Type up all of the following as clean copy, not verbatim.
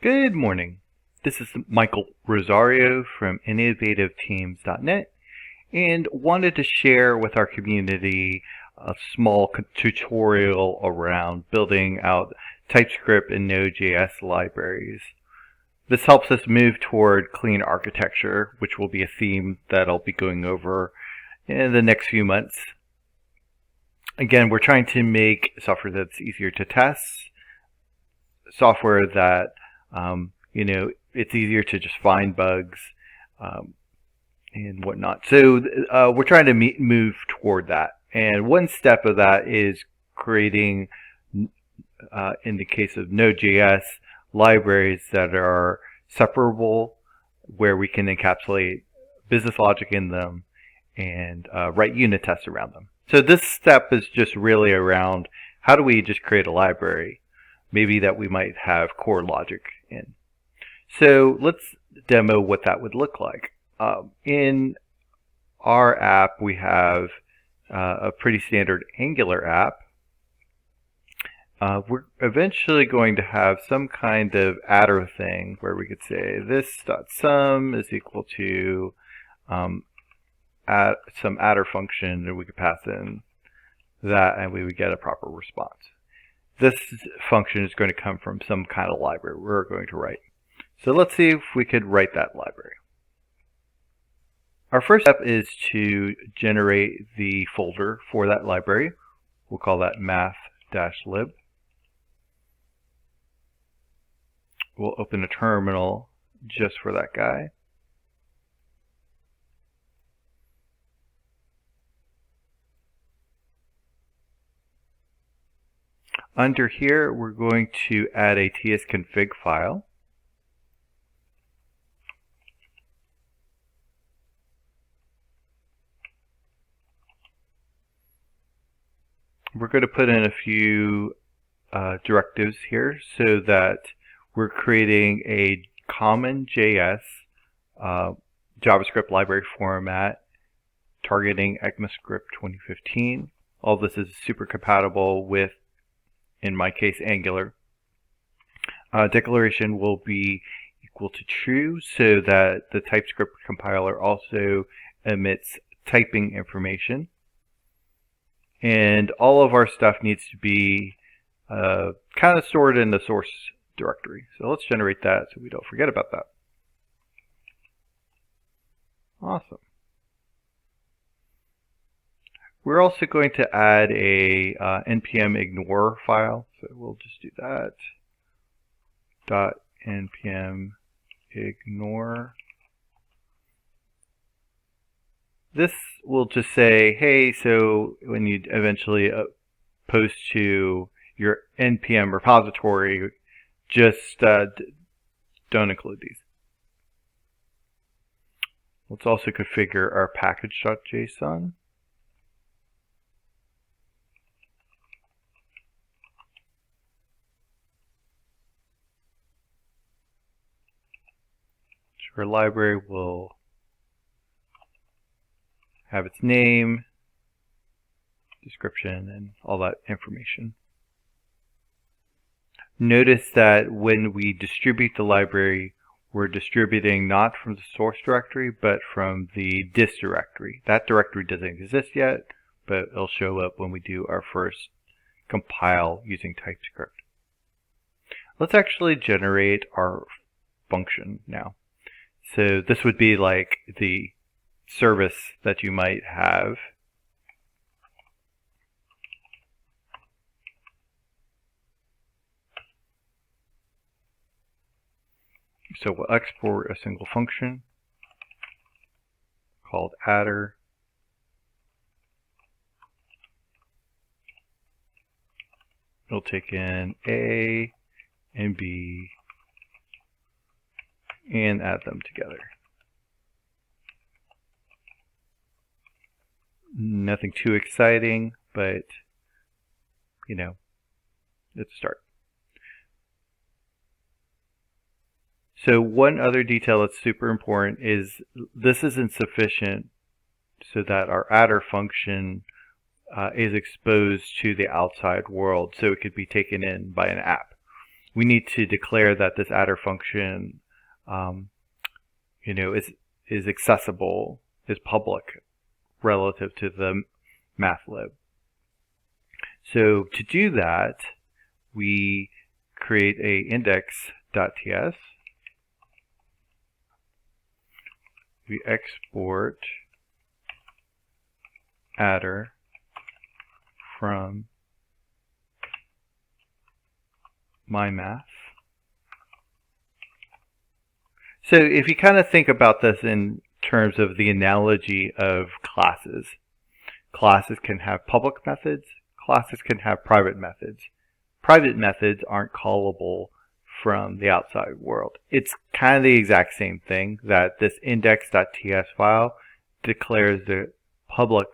Good morning. This is Michael Rosario from InnovativeTeams.net and wanted to share with our community a small tutorial around building out TypeScript and Node.js libraries. This helps us move toward clean architecture, which will be a theme that I'll be going over in the next few months. Again, we're trying to make software that's easier to test, software that it's easier to just find bugs and whatnot. So we're trying to move toward that. And one step of that is creating, in the case of Node.js, libraries that are separable, where we can encapsulate business logic in them and write unit tests around them. So this step is just really around how do we just create a library, maybe that we might have core logic in. So let's demo what that would look like. In our app, we have a pretty standard Angular app. We're eventually going to have some kind of adder thing where we could say this.sum is equal to some adder function, and we could pass in that and we would get a proper response. This function is going to come from some kind of library we're going to write. So let's see if we could write that library. Our first step is to generate the folder for that library. We'll call that math-lib. We'll open a terminal just for that guy. Under here, we're going to add a tsconfig file. We're going to put in a few directives here so that we're creating a common JS JavaScript library format targeting ECMAScript 2015. All this is super compatible with, in my case, Angular. Declaration will be equal to true so that the TypeScript compiler also emits typing information. And all of our stuff needs to be kind of stored in the source directory. So let's generate that so we don't forget about that. Awesome. We're also going to add a npm ignore file. So we'll just do that. .npm ignore. This will just say, hey, so when you eventually post to your npm repository, just don't include these. Let's also configure our package.json. Our library will have its name, description, and all that information. Notice that when we distribute the library, we're distributing not from the source directory, but from the dist directory. That directory doesn't exist yet, but it'll show up when we do our first compile using TypeScript. Let's actually generate our function now. So this would be like the service that you might have. So we'll export a single function called adder. It'll take in A and B and add them together. Nothing too exciting, but let's start. So one other detail that's super important is this isn't sufficient so that our adder function is exposed to the outside world so it could be taken in by an app. we need to declare that this adder function is accessible, is public relative to the mathlib. So to do that, we create a index.ts. We export adder from mymath. So if you kind of think about this in terms of the analogy of classes, classes can have public methods, classes can have private methods. Private methods aren't callable from the outside world. It's kind of the exact same thing, that this index.ts file declares the public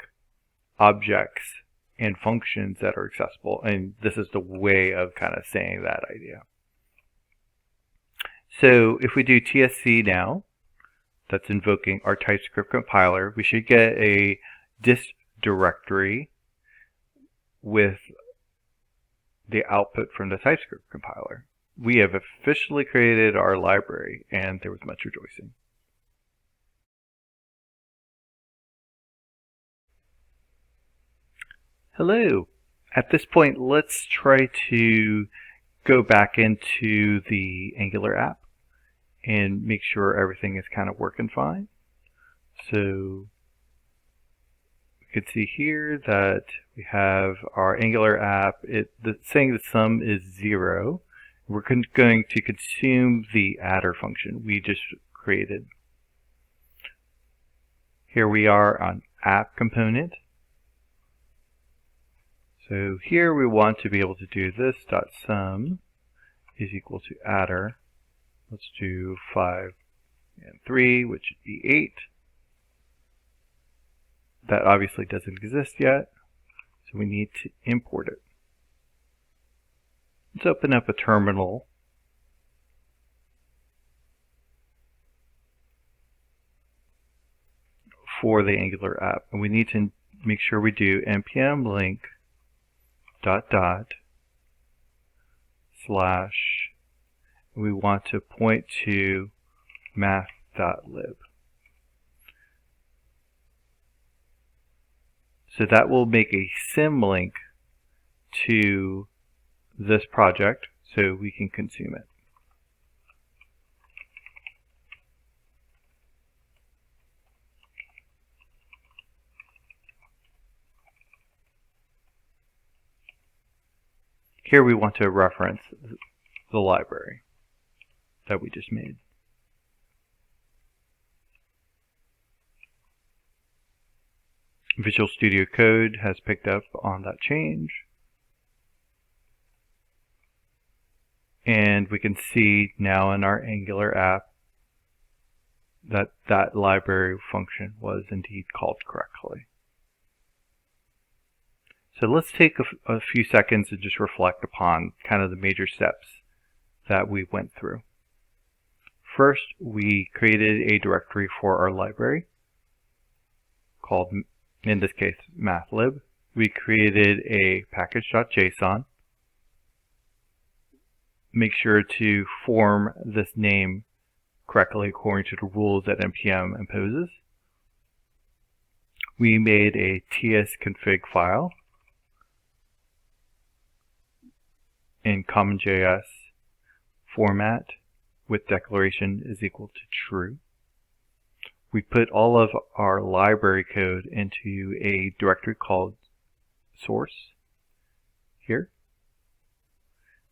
objects and functions that are accessible, and this is the way of kind of saying that idea. So if we do tsc now, that's invoking our TypeScript compiler, we should get a dist directory with the output from the TypeScript compiler. We have officially created our library, and there was much rejoicing. Hello. At this point, let's try to go back into the Angular app and make sure everything is kind of working fine. So we can see here that we have our Angular app. Saying the sum is 0. We're going to consume the adder function we just created. Here we are on app component. So here we want to be able to do this .sum is equal to adder. Let's do 5 and 3, which would be 8. That obviously doesn't exist yet, so we need to import it. Let's open up a terminal. For the Angular app, and we need to make sure we do npm link ... slash, we want to point to math.lib. So that will make a symlink to this project so we can consume it. Here we want to reference the library that we just made. Visual Studio Code has picked up on that change. And we can see now in our Angular app that that library function was indeed called correctly. So let's take a few seconds and just reflect upon kind of the major steps that we went through. First, we created a directory for our library called, in this case, mathlib. We created a package.json. Make sure to form this name correctly according to the rules that npm imposes. We made a tsconfig file in CommonJS format with declaration is equal to true. We put all of our library code into a directory called source here.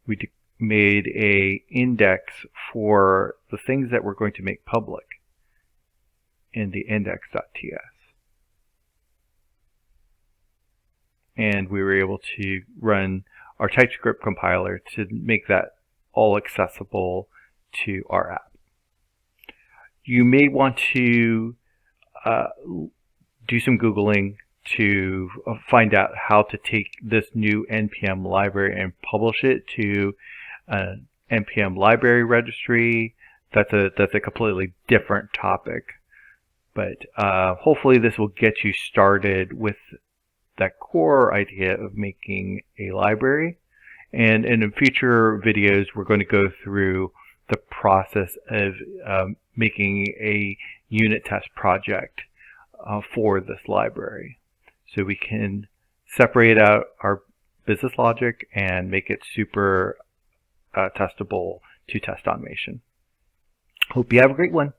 We made a index for the things that we're going to make public in the index.ts. And we were able to run our TypeScript compiler to make that all accessible to our app. You may want to do some Googling to find out how to take this new NPM library and publish it to an NPM library registry. That's a completely different topic. But hopefully this will get you started with that core idea of making a library And in future videos, we're going to go through the process of making a unit test project for this library. So we can separate out our business logic and make it super testable to test automation. Hope you have a great one.